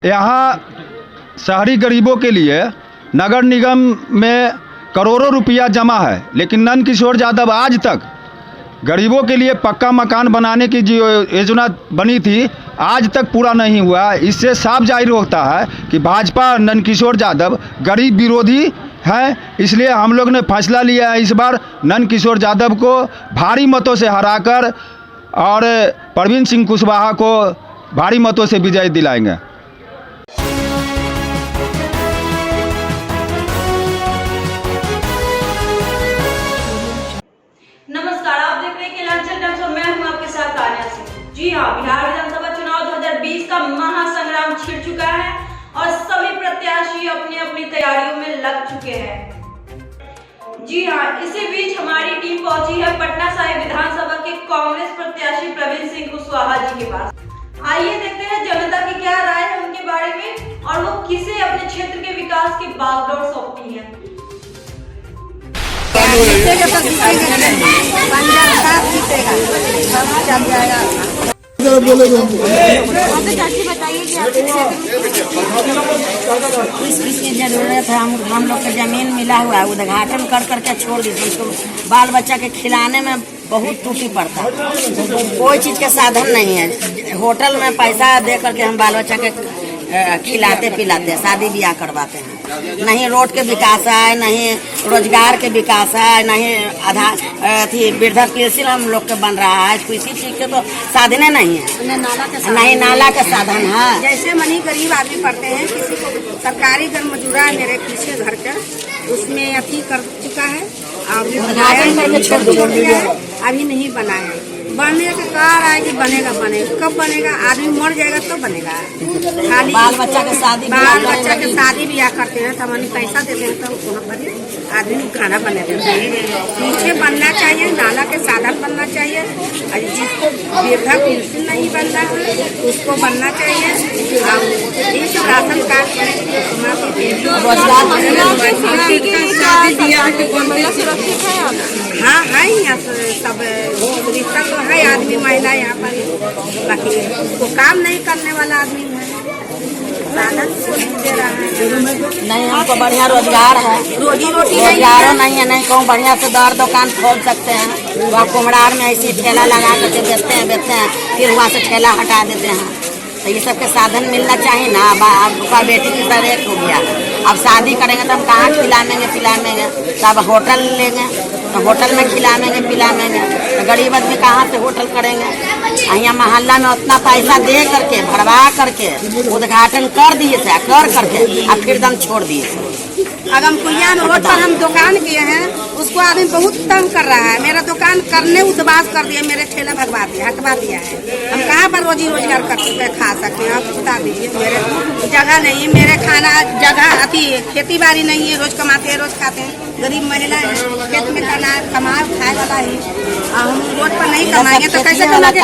यहाँ शहरी गरीबों के लिए नगर निगम में करोड़ों रुपया जमा है, लेकिन नंद किशोर यादव आज तक गरीबों के लिए पक्का मकान बनाने की जो योजना बनी थी आज तक पूरा नहीं हुआ। इससे साफ जाहिर होता है कि भाजपा नंद किशोर यादव गरीब विरोधी हैं। इसलिए हम लोग ने फैसला लिया है इस बार नंद किशोर यादव को भारी मतों से हराकर और प्रवीण सिंह कुशवाहा को भारी मतों से विजय दिलाएंगे। नमस्कार, आप देख रहे हैं केलांचल टाइम्स और मैं हूं आपके साथ तानिया सिंह। जी हां, बिहार विधानसभा चुनाव 2020 का महासंग्राम छिड़ चुका है और सभी प्रत्याशी अपनी अपनी तैयारियों में लग चुके हैं। जी हां, इसी बीच हमारी टीम पहुंची है पटना साहिब विधानसभा के कांग्रेस प्रत्याशी प्रवीण सिंह कुशवाहा जी के पास। आइए देखते हैं जनता की क्या राय है उनके बारे में और वो किसे अपने क्षेत्र के विकास की बागडोर सौंपती है। इसकी जरूरत है। हम लोग को जमीन मिला हुआ है, उद्घाटन कर करके छोड़ दीजिए। इसको बाल बच्चा के खिलाने में बहुत टूटी पड़ता है, कोई चीज के साधन नहीं है। होटल में पैसा दे करके हम बाल बच्चा के खिलाते पिलाते, शादी ब्याह करवाते हैं। नहीं रोड के विकास है, नहीं रोजगार के विकास है, नहीं आधार थी वृद्धा पेंशन हम लोग के बन रहा है। किसी चीज के तो साधने नहीं है, नहीं नाला का साधन है। जैसे मनी गरीब आदमी पढ़ते हैं, किसी को सरकारी घर मजूरा है मेरे पीछे घर का, उसमें अति कर चुका है, अभी नहीं बना है। बनने का कार है कि बनेगा, कब बनेगा? आदमी मर जाएगा तो बनेगा। खाली बाल बच्चा के शादी ब्याह करते हैं तो हम पैसा देते हैं तो वहाँ पर आदमी खाना बना देते हैं। पीछे बनना चाहिए, नाला के साधन बनना चाहिए। जिसको वृद्धा पेंशन नहीं बनना है उसको बनना चाहिए। इस राशन कार्ड हाँ है, यहाँ सब रिश्ता तो है। आदमी महिला यहाँ पर, बाकी उसको काम नहीं करने वाला आदमी है, साधन दे रहा है। नहीं हमको बढ़िया रोजगार है, रोजी रोटी रोजगार नहीं है। नहीं कहूँ बढ़िया से दर दुकान खोल सकते हैं। वहाँ कुम्हड़ार में ऐसी ठेला लगा करके बेचते हैं, फिर वहाँ से ठेला हटा देते हैं। तो ये सब के साधन मिलना चाहिए ना। अब बेटी की तरह एक हो गया, अब शादी करेंगे तो हम कहाँ खिलाएंगे पिलाएंगे? तो अब होटल लेंगे तो होटल में खिलाएंगे पिलाएंगे। तो गरीब आदमी कहाँ से होटल करेंगे? यहाँ मोहल्ला में उतना पैसा दे करके भरवा करके उद्घाटन कर दिए थे, कर करके अब फिर दम छोड़ दिए। अगमकुलिया रोड पर हम दुकान किए हैं, उसको आदमी बहुत तंग कर रहा है। मेरा दुकान करने उतबास कर दिया, मेरे ठेला भगवा दिया, हटवा दिया है। हम कहाँ पर रोजी रोजगार कर सकते हैं, खा सकते हैं? आप बता दीजिए। मेरे जगह नहीं है, मेरे खाना जगह अति खेती बाड़ी नहीं है। रोज कमाते हैं, रोज खाते हैं। गरीब महिला है, खेत में कमा खाए वाला है। हम रोड पर नहीं कमाएंगे तो कैसे कमा के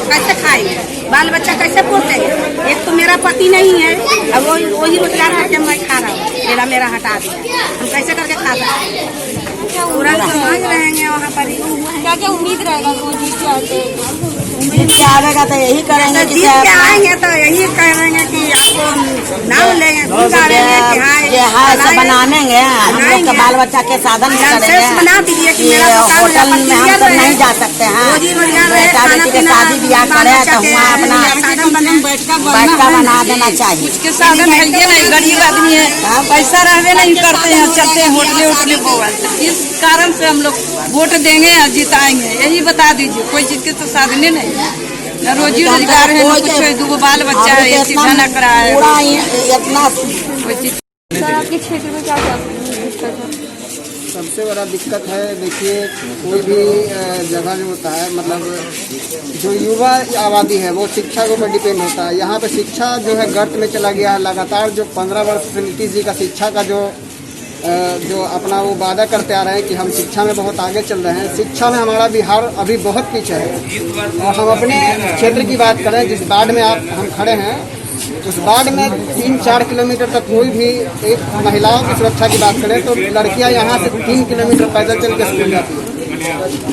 कैसे खाएंगे? बाल बच्चा कैसे पोसेंगे? एक तो मेरा पति नहीं है, अब वही रोजगार करके मैं खा रहा हूँ। मेरा हटा दिया, हम कैसे करके खा सकते हैं? पूरा समाज रहेंगे वहाँ पर। क्या क्या उम्मीद रहेगा जिससे आवेगा तो यही करेंगे, जीत के आएंगे तो यही करेंगे कि आपको नाम लेंगे, सब बनाएंगे। हम लोग का बाल बच्चा के साधन बना दीजिए कि होटल में हम तो नहीं जा सकते हैं। बेटा बेटी के शादी ब्याह करे तो वहाँ अपना बैठका बना देना चाहिए। उसके साधन है नहीं, गरीब आदमी है, पैसा रहने नहीं करते हैं, चलते हैं होटले उठले बोल। इस कारण से हम लोग वोट देंगे और जिताएंगे, यही बता दीजिए। कोई चीज के तो साधने नहीं, न रोजी रोजगार है, न कुछ। दो बाल बच्चा है, ये सीधा न करा है। सर, आपके क्षेत्र में क्या क्या दिक्कत है? सबसे बड़ा दिक्कत है, देखिए कोई भी जगह जो होता है, मतलब जो युवा आबादी है वो शिक्षा के ऊपर डिपेंड होता है। यहाँ पे शिक्षा जो है गर्त में चला गया है। लगातार जो 15 वर्ष से नीतीश जी का शिक्षा का जो अपना वो वादा करते आ रहे हैं कि हम शिक्षा में बहुत आगे चल रहे हैं। शिक्षा में हमारा बिहार अभी बहुत पीछे है। और हम अपने क्षेत्र की बात करें, जिस वार्ड में हम खड़े हैं, उस वार्ड में 3-4 किलोमीटर तक कोई भी एक महिलाओं की सुरक्षा की बात करें तो लड़कियां यहाँ से 3 किलोमीटर पैदल चल के स्कूल जाती है।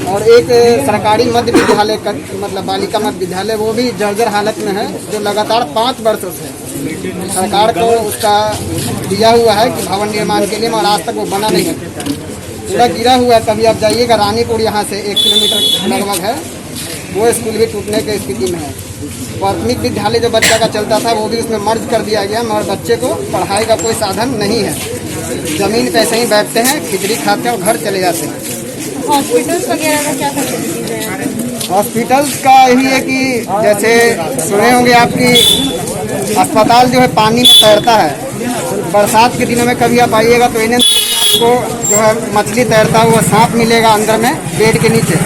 और एक सरकारी मध्य विद्यालय का मतलब बालिका मध्य विद्यालय वो भी जर्जर हालत में है, जो लगातार 5 वर्षों से सरकार को उसका दिया हुआ है कि भवन निर्माण के लिए, मगर आज तक वो बना नहीं है, पूरा गिरा हुआ है। कभी आप जाइएगा रानीपुर, यहाँ से 1 किलोमीटर लगभग है, वो स्कूल भी टूटने की स्थिति में है। प्राथमिक विद्यालय जो बच्चा का चलता था वो भी उसमें मर्ज कर दिया गया, मगर बच्चे को पढ़ाई का कोई साधन नहीं है। ज़मीन पे ऐसे ही बैठते हैं, खिचड़ी खाते हैं और घर चले जाते हैं। हॉस्पिटल्स वगैरह का क्या फैसिलिटीज है? हॉस्पिटल्स का यही है कि जैसे सुने होंगे आपकी अस्पताल जो है पानी में तैरता है। बरसात के दिनों में कभी आप आइएगा तो इन्हें को जो है मछली तैरता हुआ सांप मिलेगा अंदर में बेड के नीचे।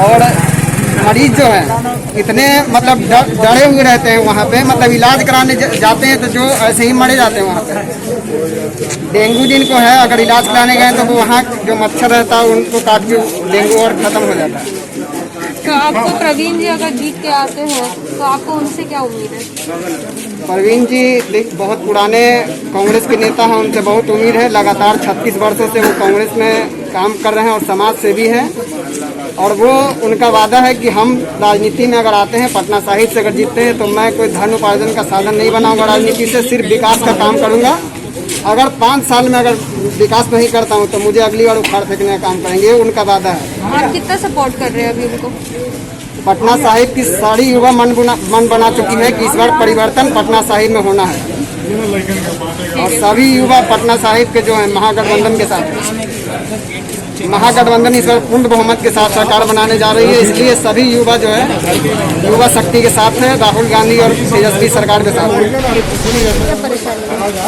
और मरीज जो है इतने मतलब डरे हुए रहते हैं वहाँ पे, मतलब इलाज कराने जाते हैं तो जो ऐसे ही मरे जाते हैं वहाँ पे। डेंगू जिनको है अगर इलाज कराने गए तो वो वहाँ जो मच्छर रहता है उनको काट के डेंगू और ख़त्म हो जाता है। तो आपको प्रवीण जी अगर जीत के आते हैं तो आपको उनसे क्या उम्मीद है? प्रवीण जी बहुत पुराने कांग्रेस के नेता हैं, उनसे बहुत उम्मीद है। लगातार 36 वर्षों से वो कांग्रेस में काम कर रहे हैं और समाज सेवी हैं। और वो उनका वादा है कि हम राजनीति में अगर आते हैं, पटना साहिब से अगर जीतते हैं तो मैं कोई धन उपार्जन का साधन नहीं बनाऊंगा राजनीति से, सिर्फ विकास का काम करूंगा। अगर 5 साल में अगर विकास नहीं करता हूं तो मुझे अगली बार उखाड़ फेंकने का काम करेंगे, ये उनका वादा है। आप कितना सपोर्ट कर रहे हैं अभी उनको? पटना साहिब की सारी युवा मन बना चुकी है कि इस बार परिवर्तन पटना साहिब में होना है। और सभी युवा पटना साहिब के जो है महागठबंधन के साथ, महागठबंधन इस बार पूर्ण बहुमत के साथ सरकार बनाने जा रही है, इसलिए सभी युवा जो है युवा शक्ति के साथ है, राहुल गांधी और तेजस्वी सरकार के साथ है।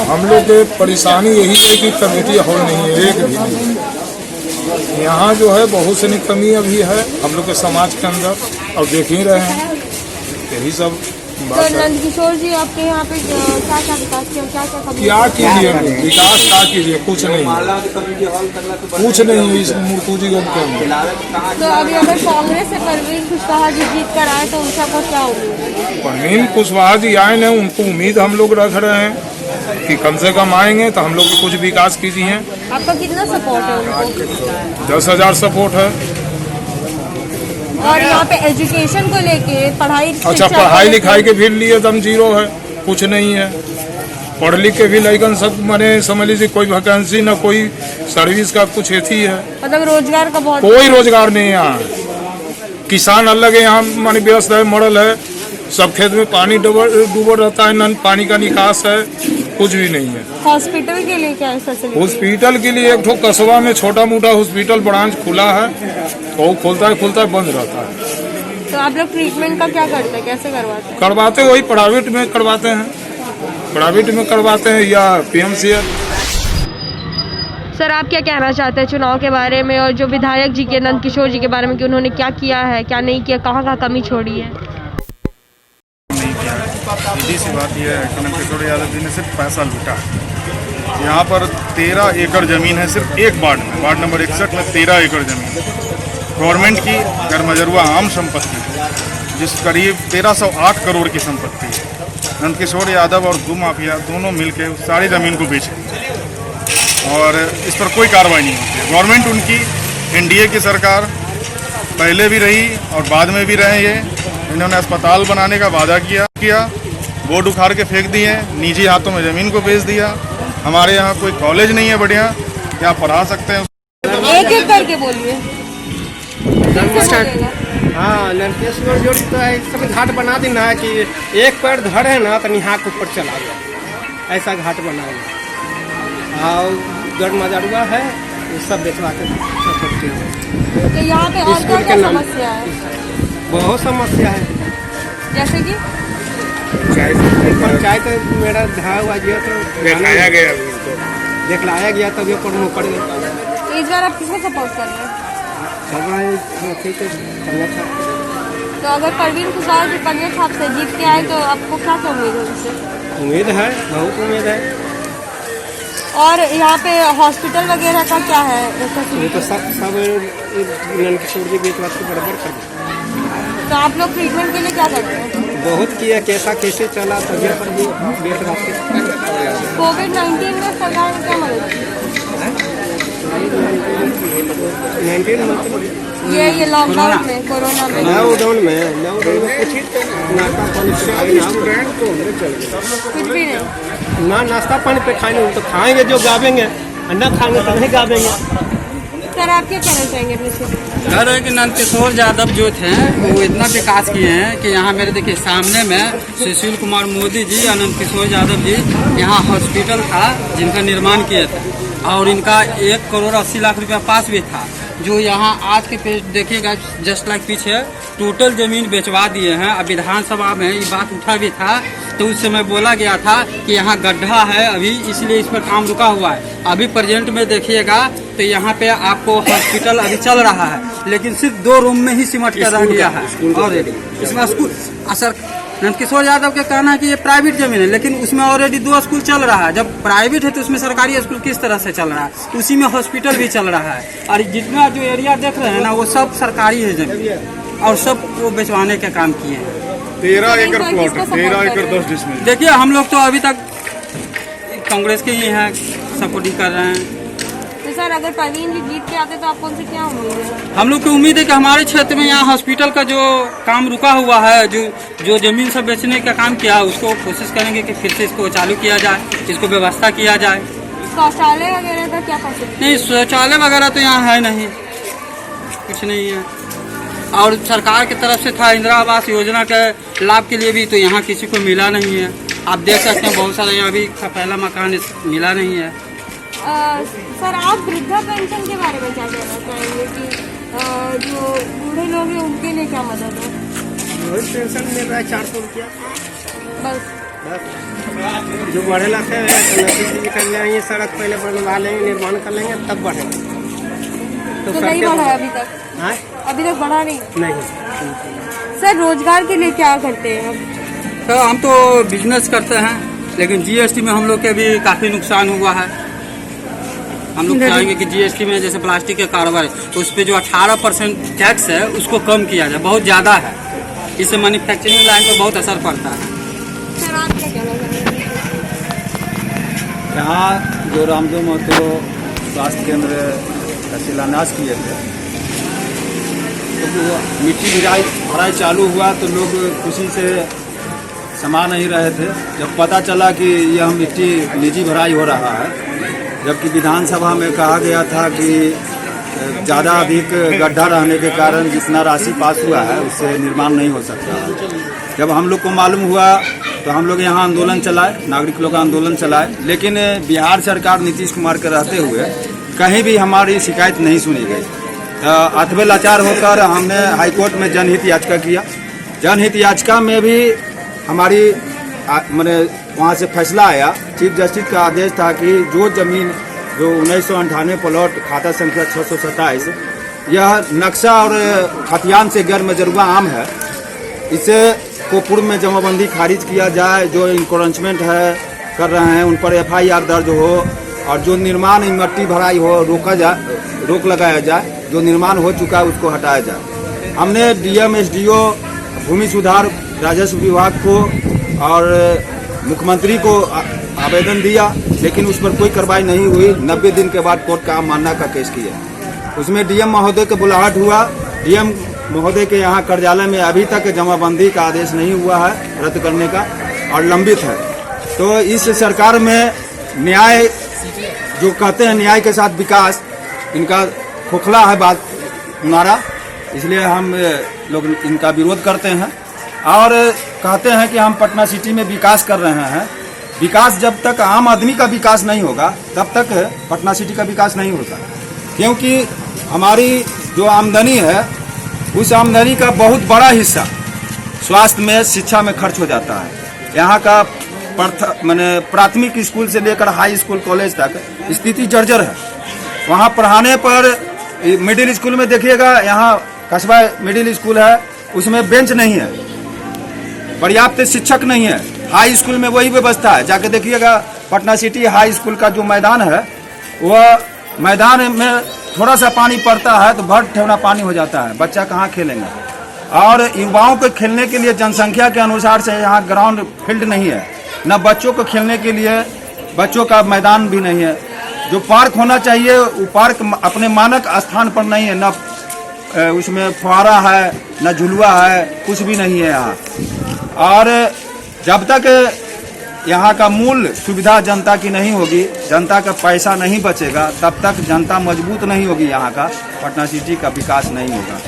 हम लोग की परेशानी यही है कि कमेटी हॉल नहीं है, एक भी नहीं। यहाँ जो है बहुत सी कमी अभी है हम लोग के समाज के अंदर, और देख ही रहे हैं यही सब तो नंदकिशोर जी आपके यहाँ पे क्या क्या विकास किया, क्या क्या क्या कीजिए? विकास क्या कीजिए? कुछ नहीं, कुछ नहीं इस मूर्तुजीगंज के अंदर। तो अभी अगर कांग्रेस से परवीन कुशवाहा जी जीत कर आए तो उनका को क्या उम्मीद है? परवीन कुशवाहा जी आए हैं, उनको उम्मीद हम लोग रख रहे हैं कि कम से कम आएंगे तो हम लोग को कुछ विकास कीजिए। आपका कितना सपोर्ट है उनको? 10,000 सपोर्ट है। और यहाँ पे एजुकेशन को लेके पढ़ाई, अच्छा, पढ़ाई लिखाई के भी लिए दम जीरो है, कुछ नहीं है। पढ़ लिख के भी लेकिन सब मैंने समझ लीजिए कोई वैकेंसी ना कोई सर्विस का कुछ एथी है, मतलब रोजगार का बहुत कोई रोजगार नहीं है यहाँ। किसान अलग है यहाँ माने व्यस्त है, मॉडल है, सब खेत में पानी डूबा रहता है, न पानी का निकास है, कुछ भी नहीं है। हॉस्पिटल के लिए क्या है फैसिलिटी? हॉस्पिटल के लिए एक ठो कस्बा में छोटा मोटा हॉस्पिटल ब्रांच खुला है, वो खुलता है बंद रहता है। तो आप लोग ट्रीटमेंट का क्या करते हैं, कैसे करवाते हैं? करवाते वही प्राइवेट में करवाते हैं, या PMCL। सर आप क्या कहना चाहते हैं चुनाव के बारे में, और जो विधायक जी के नंदकिशोर जी के बारे में कि उन्होंने क्या किया है, क्या नहीं किया, कहाँ कमी छोड़ी है? सीधी सी बात यह है कि नंदकिशोर यादव जी ने सिर्फ पैसा लूटा। यहाँ पर 13 एकड़ ज़मीन है, सिर्फ एक वार्ड में, वार्ड नंबर 61 में 13 एकड़ ज़मीन गवर्नमेंट की गैरमजरूआ आम संपत्ति, जिस करीब 1308 करोड़ की संपत्ति है। नंदकिशोर यादव और भूमाफिया दोनों मिलकर उस सारी ज़मीन को बेचे और इस पर कोई कार्रवाई नहीं होती है। गवर्नमेंट उनकी NDA की सरकार पहले भी रही और बाद में भी रहेंगे। इन्होंने अस्पताल बनाने का वादा किया, बोर्ड उखाड़ के फेंक दिए, निजी हाथों में ज़मीन को बेच दिया। हमारे यहाँ कोई कॉलेज नहीं है बढ़िया कि आप पढ़ा सकते हैं। एक एक करके बोलिए। हाँ, नंदकिशोर जोड़ी तो सब घाट बना देना है कि एक पैर धड़ है ना तो निहा के ऊपर चला गया, ऐसा घाट बना है। और गढ़मजरुआ है, ये सब बेचवा के सकते हैं। तो यहाँ पे और क्या क्या समस्या है? बहुत समस्या है, जैसे कि पंचायत मेरा धा हुआ गया तो दिखलाया गया तब ये पड़ गया। तो इस बार आप किसको सपोर्ट कर रहे हैं? तो अगर परवीन कुशवाहा जी कन्या छाप से जीत के आए तो आपको क्या क्या उम्मीद है उनसे? उम्मीद है, बहुत उम्मीद है। और यहाँ पे हॉस्पिटल वगैरह का क्या है? ये तो सब नंदकिशोर जी बेच बात के बराबर कर। तो आप लोग ट्रीटमेंट के लिए क्या करते हैं? बहुत किया, कैसे चला तबियत पर भी बेच बात के। कोविड-19 में सरकार ने क्या मदद की? ये लॉकडाउन में, कोरोना में, लॉकडाउन में कुछ नाश्ता पानी स्टूडेंट तो कुछ भी नहीं। ना नाश्ता पानी पे खाएंगे तो खाएंगे जो गावेंगे, ना खाएंगे तो नहीं गावेंगे। सर आप क्या कहना चाहेंगे अपने से? कह रहे हैं कि नंदकिशोर यादव जो थे वो इतना विकास किए हैं कि यहाँ मेरे देखिए सामने में सुशील कुमार मोदी जी और नंदकिशोर यादव जी यहाँ हॉस्पिटल था जिनका निर्माण किए थे, और इनका 1 करोड़ 80 लाख रुपया पास भी था, जो यहाँ आज के पेज देखिएगा जस्ट लाइक पीछे टोटल जमीन बेचवा दिए हैं। अब विधानसभा में ये बात उठा भी था तो उस समय बोला गया था कि यहाँ गड्ढा है अभी, इसलिए इस पर काम रुका हुआ है। अभी प्रेजेंट में देखिएगा तो यहाँ पे आपको हॉस्पिटल अभी चल रहा है, लेकिन सिर्फ 2 रूम में ही सिमट कर रह गया है ऑलरेडी। इसमें स्कूल सर नंदकिशोर यादव का कहना है कि ये प्राइवेट जमीन है, लेकिन उसमें ऑलरेडी 2 स्कूल चल रहा है। जब प्राइवेट है तो उसमें सरकारी स्कूल किस तरह से चल रहा है, उसी में हॉस्पिटल भी चल रहा है। और जितना जो एरिया देख रहे हैं ना वो सब सरकारी है जमीन, और सब वो बेचवाने का काम किए हैं। 13 एकड़ प्लॉट है, 13 एकड़ 10 डिसमिल। देखिए हम लोग तो अभी तक कांग्रेस के ही हैं, सपोर्ट ही कर रहे हैं। तो सर अगर प्रवीण जी जीत के आते तो आपको उनसे क्या उम्मीद है? हम लोग की उम्मीद है कि हमारे क्षेत्र में यहाँ हॉस्पिटल का जो काम रुका हुआ है, जो जमीन सब बेचने का काम किया है, उसको कोशिश करेंगे कि फिर से इसको चालू किया जाए, इसको व्यवस्था किया जाए। शौचालय वगैरह का क्या फैसिलिटी? नहीं, शौचालय वगैरह तो यहाँ है नहीं, कुछ नहीं है। और सरकार की तरफ से था इंदिरा आवास योजना के लाभ के लिए भी, तो यहाँ किसी को मिला नहीं है। आप देख सकते हैं बहुत सारा यहाँ अभी पहला मकान मिला नहीं है। सर आप वृद्धा पेंशन के बारे में क्या कहना चाहेंगे कि जो बूढ़े लोग हैं उनके लिए क्या मदद है? पेंशन मिल रहा है 400 रुपया बस जो बढ़े लाते हैं कर लेंगे, सड़क पहले बनवा लेंगे, निर्माण कर लेंगे, तब बढ़ेगा। तो नहीं बढ़ा है अभी तक? हाँ? अभी तक बढ़ा नहीं। सर रोजगार के लिए क्या करते हैं आप? तो हम तो बिजनेस करते हैं, लेकिन जीएसटी में हम लोग के भी काफ़ी नुकसान हुआ है। हम लोग चाहेंगे कि जीएसटी में जैसे प्लास्टिक के कारोबार है तो उस पर जो 18% टैक्स है उसको कम किया जाए, बहुत ज़्यादा है। इससे मैन्युफैक्चरिंग लाइन पर बहुत असर पड़ता है। सर आप क्या कहना चाहेंगे? यहाँ जो रामदेव महतो स्वास्थ्य केंद्र का शिलान्यास किए थे तो मिट्टी भराई चालू हुआ तो लोग खुशी से समा नहीं रहे थे। जब पता चला कि यह मिट्टी निजी भराई हो रहा है, जबकि विधानसभा में कहा गया था कि ज़्यादा अधिक गड्ढा रहने के कारण जितना राशि पास हुआ है उससे निर्माण नहीं हो सकता। जब हम लोग को मालूम हुआ तो हम लोग यहाँ आंदोलन चलाए, नागरिक लोग आंदोलन चलाए, लेकिन बिहार सरकार नीतीश कुमार के रहते हुए कहीं भी हमारी शिकायत नहीं सुनी गई। अथवे लाचार होकर हमने हाईकोर्ट में जनहित याचिका किया। जनहित याचिका में भी हमारी मैंने वहाँ से फैसला आया, चीफ जस्टिस का आदेश था कि जो जमीन जो 1998 प्लॉट खाता संख्या 627 यह नक्शा और खतियान से गैर मजरूबा आम है, इसे को पूर्व में जमाबंदी खारिज किया जाए। जो इंक्रोचमेंट है कर रहे हैं उन पर FIR दर्ज हो, और जो निर्माण मट्टी भराई हो रोक लगाया जाए, जो निर्माण हो चुका है उसको हटाया जाए। हमने DM SDO भूमि सुधार राजस्व विभाग को और मुख्यमंत्री को आवेदन दिया, लेकिन उस पर कोई कार्रवाई नहीं हुई। 90 दिन के बाद कोर्ट का अवमानना का केस किया। उसमें DM महोदय का बुलाहट हुआ। DM महोदय के यहाँ कार्यालय में अभी तक जमाबंदी का आदेश नहीं हुआ है रद्द करने का, और लंबित है। तो इस सरकार में न्याय जो कहते हैं न्याय के साथ विकास, इनका खोखला है बात नारा, इसलिए हम लोग इनका विरोध करते हैं और कहते हैं कि हम पटना सिटी में विकास कर रहे हैं। विकास जब तक आम आदमी का विकास नहीं होगा तब तक पटना सिटी का विकास नहीं होता, क्योंकि हमारी जो आमदनी है उस आमदनी का बहुत बड़ा हिस्सा स्वास्थ्य में, शिक्षा में खर्च हो जाता है। यहाँ का प्राथमिक स्कूल से लेकर हाई स्कूल कॉलेज तक स्थिति जर्जर है। वहाँ पढ़ाने पर मिडिल स्कूल में देखिएगा, यहाँ कस्बा मिडिल स्कूल है, उसमें बेंच नहीं है, पर्याप्त शिक्षक नहीं है। हाई स्कूल में वही व्यवस्था है। जाके देखिएगा पटना सिटी हाई स्कूल का जो मैदान है, वह मैदान में थोड़ा सा पानी पड़ता है तो भर ठेवना पानी हो जाता है, बच्चा कहाँ खेलेंगे। और युवाओं को खेलने के लिए जनसंख्या के अनुसार से यहाँ ग्राउंड फील्ड नहीं है, न बच्चों को खेलने के लिए बच्चों का मैदान भी नहीं है। जो पार्क होना चाहिए वो पार्क अपने मानक स्थान पर नहीं है, न उसमें फुहारा है न झुलुआ है, कुछ भी नहीं है यहाँ। और जब तक यहाँ का मूल सुविधा जनता की नहीं होगी, जनता का पैसा नहीं बचेगा, तब तक जनता मजबूत नहीं होगी, यहाँ का पटना सिटी का विकास नहीं होगा।